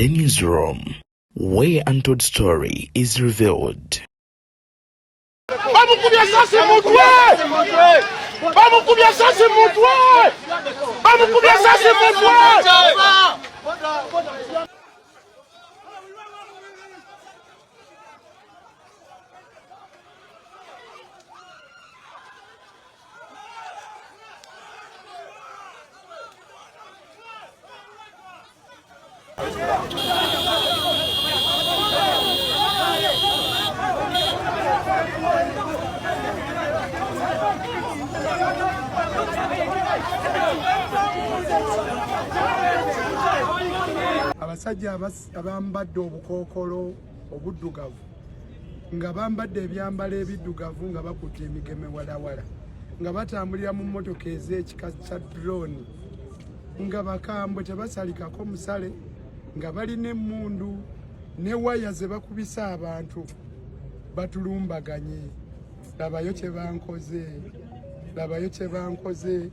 The newsroom, where untold story is revealed. Abasajja abambadde obukookolo obuddugavu nga bambadde ebyambalo ebiddugavu nga bakutte emigeme walawala nga batambulira mu mmotoka ez'ekika kya drone nga bakambwe tebasalikako musale nga balina emmundu ne waya ze bakubisa abantu batulumbaganye. Labayo kye bankoze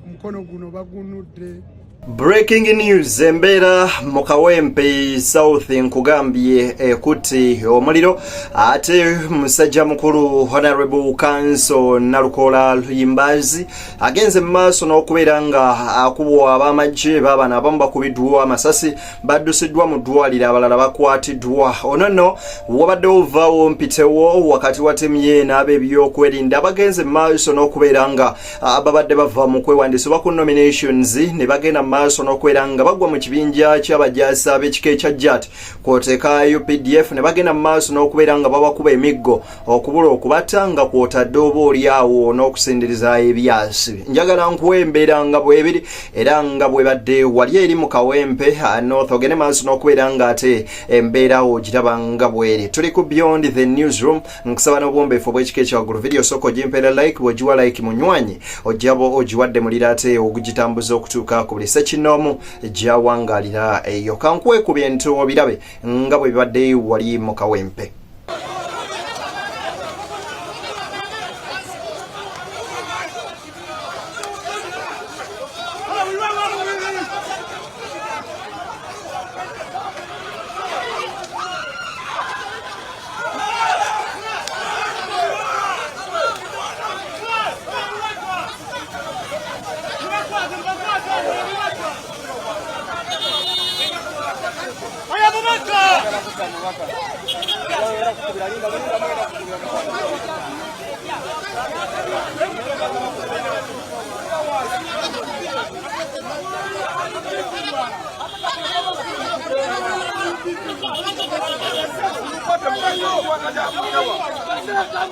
omukono guno bagunudde. Breaking news Mbera Mukawempe South nkugambye kuti omuliro ate musajja mukulu Honorable Council Nalukola Luyimbazi agenze maaso n'okubeera nga akubwa abamajje babana abamu bakubiddwa amasasi baddusiddwa mu ddwaliro abalala bakwatiddwa. Onono wabadde ovaawo mpitewo wakati watemye n'ab'ebyokwerinda abagenze maaso n'okubeera nga babadde bava mu kwewandisibwa ku nominations ne bagenda maaso n'okwera bagwa mu kibinja ky'abajaasi ab'ekika ekya JAT kwoteeka UPDF ne bagenda maaso n'okubeera nga babakuba emiggo okubula okubatta nga kwotadde oba oliawo n'okusindiriza ebyasi. Njagala nkuwa embeera nga bwebiri era nga bwebadde wali eri mu Kawempe North ogende maaso n'okubeera nga ate embeera ogiraba nga bweri. Tuli ku Beyond the Newsroom, nkusaba n'obwombeefu obw'ekika ekyawaggulu video soko gimpera like bw'ogiwa like munywanyi ojjabo ogiwadde mulira ate ogugitambuza okutuuka ku buli sekinomu jawangalira eyo. Kankuwe ku bintu obirabe nga bwe bibadde wali mu Kawempe.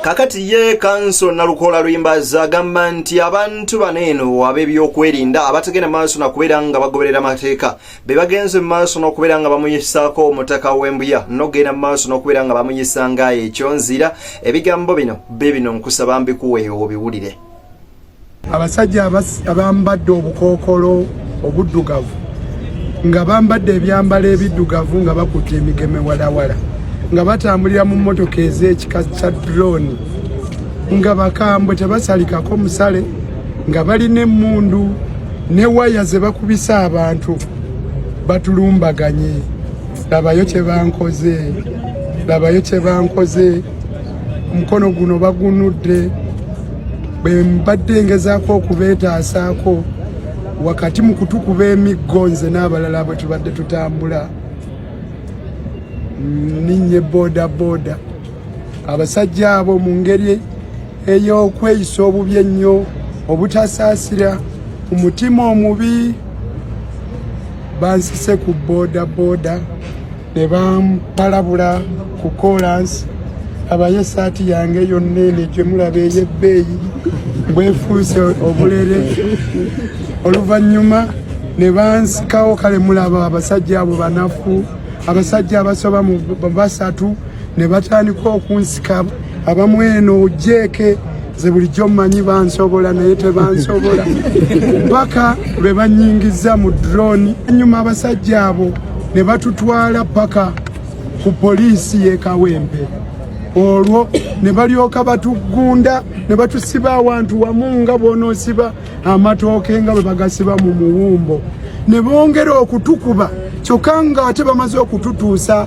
Kakati ye Council Nalukola Luyimbazi agamba nti abantu baneeno ab'ebyokwerinda abategenda maaso n'okubeera nga bagoberera amateeka be bagenze maaso n'okubeera nga bamuyisaako omutaka w'embuya n'ogenda maaso n'okubeera nga bamuyisanga ekyonzira. Ebigambo bino bino nkusaba mbikuwe obiwulire. Abasajja abambadde obukookolo obuddugavu nga bambadde ebyambalo ebiddugavu nga bakutte emigeme walawala nga batambulira mu mmotoka ez'ekika kya drone nga bakambwe tebasalikako musale nga balina emmundu ne waya ze bakubisa abantu batulumbaganye. Labayo kye bankoze omukono guno bagunudde. Bwe mbadde ngezaako okubeetaasaako wakati mu kutukuba emiggo nze n'abalala bwe tubadde tutambula ninye boda abasajja abo mu ngeri ey'okweyisa obubi ennyo obutasaasira umutima omubi bansise ku boda ne bampalabula ku kolansi abaye esaati yange yonna eno gye mulaba ey'ebbeeyi bwefuuse obulere. Oluvannyuma ne bansikawo kale mulaba abasajja abo banafu abasajja abasoba mu basatu ne batandika okunsika abamu eno jeeke ze bulijjo mmanyi bansobola naye tebansobola paka lwe banyingiza mu drone. Ennyuma abasajja abo ne batutwala paka ku poliisi y'e Kawempe. Olwo ne balyoka batugunda ne batusiba awantu wamu nga bonoosiba amatooke nga bwe bagasiba mu muwumbo ne bongera okutukuba kyokka nga ate bamaze okututuusa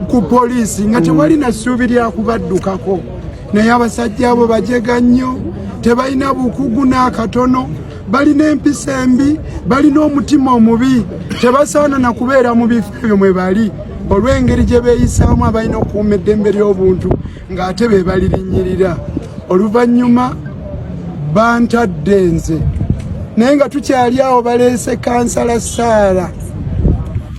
ku poliisi nga tewali na ssuubi lya kubaddukako naye abasajja abo bajega nnyo tebalina bukugu n'akatono balina empisa embi balina omutima omubi tebasaana na kubeera mu bifo ebyo mwe bali olw'engeri gye beeyisaamu abalina okukuuma eddembe ly'obuntu ng'ate be balirinyirira oluvannyuma bantadde nze naye nga tukyali awo baleese kansala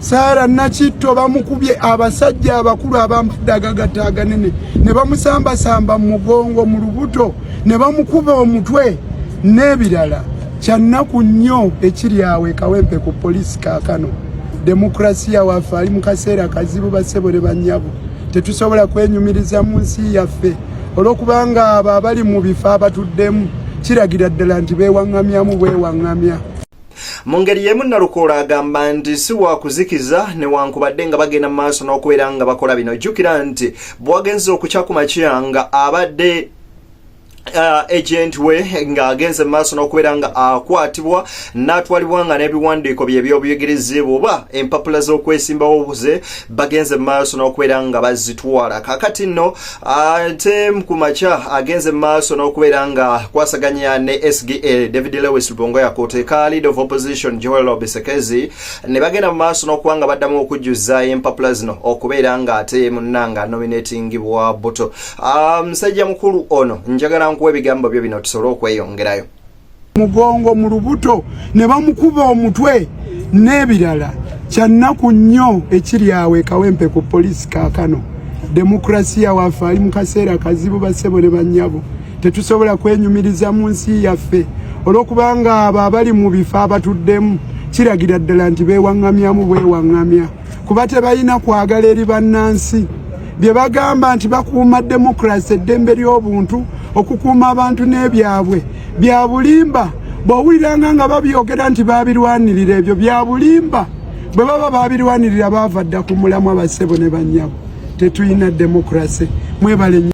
Saara Nakitto bamukubye abasajja abakulu abambadde agagatta aganene ne bamusambasamba mu mugongo mu lubuto ne bamukuba omutwe n'ebirala kyannaku nnyo ekiri awo e Kawempe ku poliisi kaakano demokrasiya waffe ali mu kaseera kazibu bassebo ne bannyabo tetusobola kwenyumiriza mu nsi yaffe olw'okubanga abo abali mu bifo abatuddemu kiragira ddala nti beewaŋŋamyamu bwewaŋŋamya. Mu ngeri y'emu Nalukoola agamba nti si wakuzikiza newankubadde nga bagenda mu maaso n'okubeera nga bakola bino. Jjukira nti bwagenze okukya ku makya nga abadde agent we nga agenze maaso n'okubeera nga akwatibwa n'atwalibwa nga n'ebiwandiiko bye by'obuyigirizibwa oba empapula z'okwesimbawo buze bagenze maaso n'okubeera nga bazitwala. Kakati nno ate ku makya agenze maaso n'okubeera nga kwasaganya ne SGA David Lewis Lubongoya Koteka, leader of opposition Joel Obisekezi ne bagenda mu maaso n'okuba nga baddamu okujjuza empapula zino okubeera nga ate munnanga nominatingibwa Botto. Musajja mukulu ono njagala nkuwa ebigambo byo bino tusobole okweyongerayo. Mugongo mu lubuto ne bamukuba omutwe n'ebirala kyannaku nnyo ekiri awo e Kawempe ku poliisi kaakano demokrasiya waffe ali mu kaseera kazibu bassebo ne bannyabo tetusobola kwenyumiriza mu nsi yaffe olw'okubanga abo abali mu bifo abatuddemu kiragira ddala nti beewaŋŋamyamu bwewaŋŋamya kuba tebalina kwagala eri bannansi bye bagamba nti bakuuma demokrasi eddembe ly'obuntu okukuuma abantu n'ebyabwe bya bulimba. Bw'owuliranga nga babyogera nti baabirwanirira ebyo bya bulimba bwe baba baabirwanirira baava dda ku mulamu abassebo ne bannyabo tetulina demokrasi mwebale.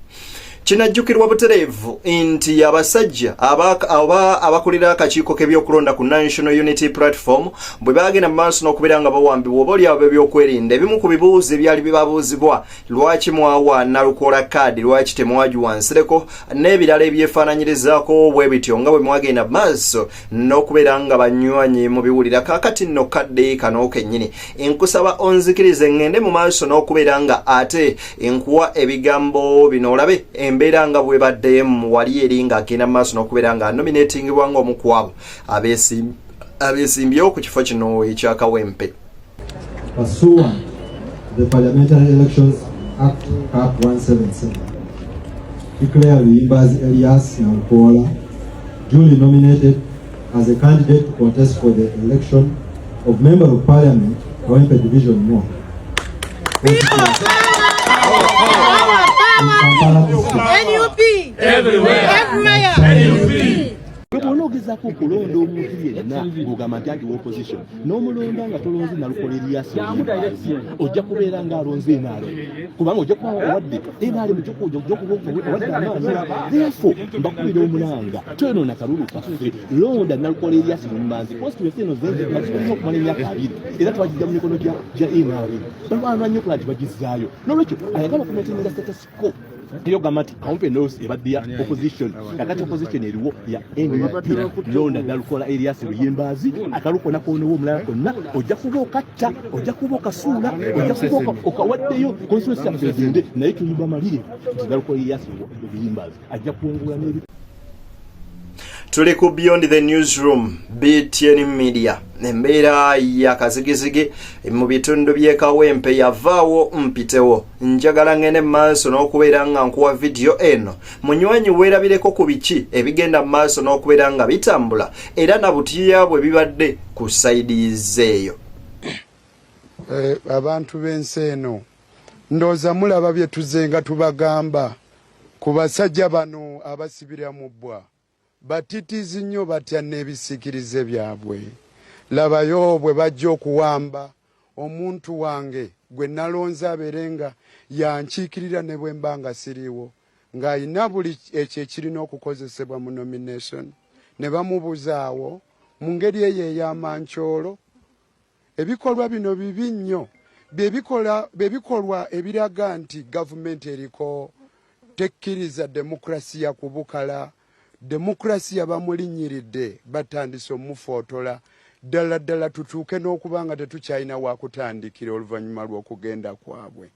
Kinajjukirwa butereevu nti abasajja abakulira akakiiko k'ebyokulonda ku National Unity Platform bwe bagenda mu maaso n'okubeera nga bawambibwa oba olyabo ebyokwerinda ebimu ku bibuuzo ebyali bibabuuzibwa lwaki mwawa Nalukoola kaadi lwaki temwagiwansireko n'ebirala ebyefaananyirizaako bwe bityo nga bwe mwagenda mu maaso n'okubeera nga banywanyi mu biwulira. Kaakati nno kadde kano kennyini nkusaba onzikirize ngende mu maaso n'okubeera nga ate nkuwa ebigambo bino olabe embeera nga bwe badde wali eri ng'agenda mu maaso n'okubeera nga nominatingibwa ng'omu ku abo abeesimbyewo ku kifo kino ekya Kawempe. Pursuant the Parliamentary Elections Act Cap 177, declare Luyimbazi Elias Nalukoola duly nominated as a candidate to contest for the election of Member of Parliament, Kawempe Division 1. NUP everywhere. NUP. Ogezaako okulonda omuntu yenna ng'ogamba nti wa opposition n'omulonda nga tolonze Nalukoola Elias ojja kubeera ng'alonze enaalo kubanga ojja kuba owadde enaale owadde amaanyi. Therefore mbakubira omulanga twenona kalulu kaffe londa Nalukoola Elias Luyimbazi constituency eno zenzekinakikolina okumala emyaka 2 era twagijja mu mikono gya enaale balwana nnyo okulaba nti bagizaayo n'olwekyo ayagala okumetinga status quo iyo gamati Kawempe North ebadde ya opposition kakati opposition eriwo ya NUP londa Nalukoola Elias Luyimbazi akaluko nakonewo omulala konna ojja kuba okatta ojja kuba okasuula ojja kuba okawaddeyo constituency ya president naye tuyimba malire Nalukoola Elias Luyimbazi ajja kuwungula n'ebi. Tuli ku Beyond the Newsroom BTN Media. Embeera ya kazigizigi mu bitundu by'e Kawempe yavaawo mpitewo. Njagala ngene maaso n'okubeera nga nkuwa video eno munywanyi weerabireko ku biki ebigenda maaso n'okubeera nga bitambula era na butiya bwe bibadde ku sides eyo. Abantu b'ensi eno ndooza mulaba bye tuzenga tubagamba ku basajja bano abasibira mu bbwa batitizi nnyo batya n'ebisikirize byabwe. Labayo bwe bajja okuwamba omuntu wange gwe nalonze abeere nga yankiikirira ne bwe mba nga siriiwo ng'ayina buli ekyo ekirina okukozesebwa mu nomination ne bamubuzaawo mu ngeri eyo ey'amancoolo ebikolwa bino bibi nnyo bebikolwa ebiraga nti gavumenti eriko tekkiriza demokrasiya kubukala demokrasiya bamulinyiridde batandise omufootola ddala tutuuke n'okuba nga tetukyalina wakutandikira oluvannyuma lw'okugenda kwabwe.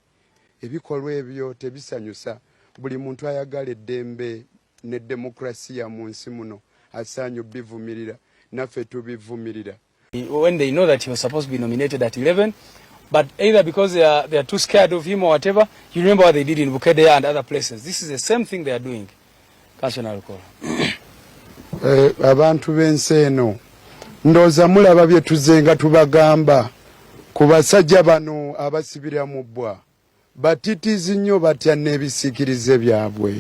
Ebikolwa ebyo tebisanyusa. Buli muntu ayagala eddembe ne demokrasiya mu nsi muno asaanye obivumirira, naffe tubivumirira. When they know that he was supposed to be nominated at 11, but either because they are too scared of him or whatever, you remember what they did in Bukedea and other places. This is the same thing they are doing. Abantu b'ensi eno ndowooza mulaba bye tuzenga tubagamba ku basajja bano abasibira mu bbwa batitizi nnyo batya n'ebisiikirize byabwe.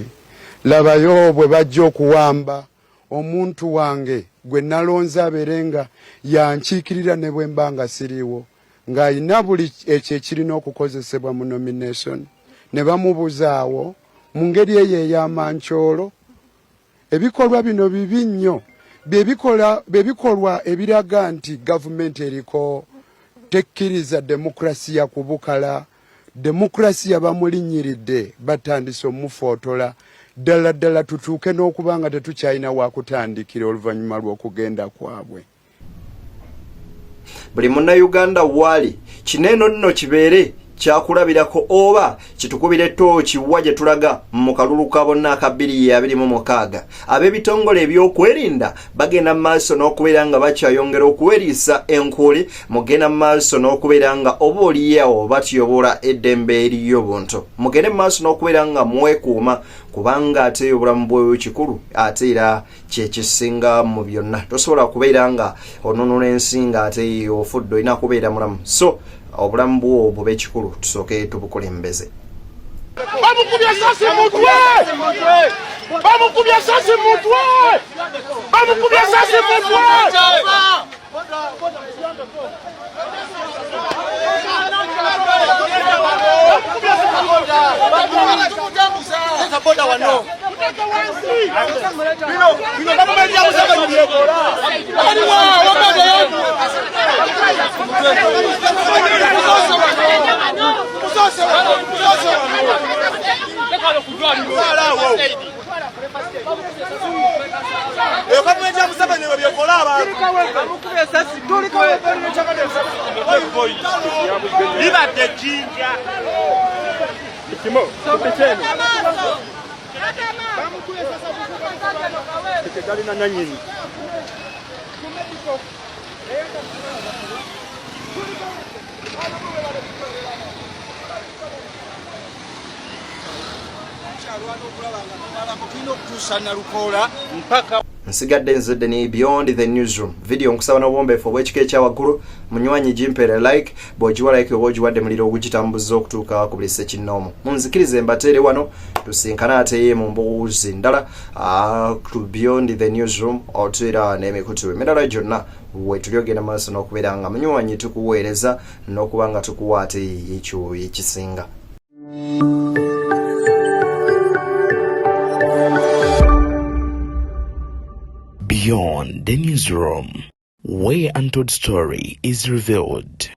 Labayo bwe bajja okuwamba omuntu wange gwe nalonze abeerenga yankiikirira ne bwe mba nga siriiwo ng'ayina buli ekyo ekirina okukozesebwa mu nomination ne bamubuzaawo mu ngeri eyo ey'amancoolo. Ebikolwa bino bibi nnyo bebikolwa ebiraga nti gavumenti eriko tekkiriza demokrasiya kubukala demokrasiya bamulinyiridde batandise omufootola ddala tutuuke n'okuba nga tetukyalina wakutandikira oluvannyuma lw'okugenda kwabwe. Buli munnayuganda waali kineeno nno kibeere kyakulabirako oba kitukubire ttooki wa gye tulaga mu kalulu ka bonna aka 2026. Ab'ebitongole ebyokwerinda bagenda maaso n'okubeera nga bakyayongera okuweriisa enkuuli mugenda maaso n'okubeera nga oba oliyawo batyobola eddembe ery'obuntu. Mugende maaso n'okubeera nga mwekuuma kubanga ate obulamu bwe kikulu ate era kyekisinga mu byonna. Tosobola kubeera nga onunula ensi nga ate ofudde olina kubeera mulamu. So obulamu bwo bube kikulu tusooke tubukulembeze. Bamukubye essasi mutwe! Bamukubye essasi mutwe! Bamukubye essasi mutwe! Nsigadde nzidde ni Beyond the Newsroom video nkusaba n'obwombeefu obw'ekika ekyawaggulu munywanyi jimpere like bw'ogiwa like oba ogiwadde muliro ogugitambuza okutuuka ku buli ssekinnoomu. Munzikirize mbateere wano tusinkana ate mu mboozi ndala to Beyond the Newsroom otuera n'emikutu emirala gyonna we tulyogenda maaso n'okubeera nga munywanyi tukuweereza n'okuba nga tukuwa ate ekyo ekisinga. Beyond the Newsroom, where untold story is revealed.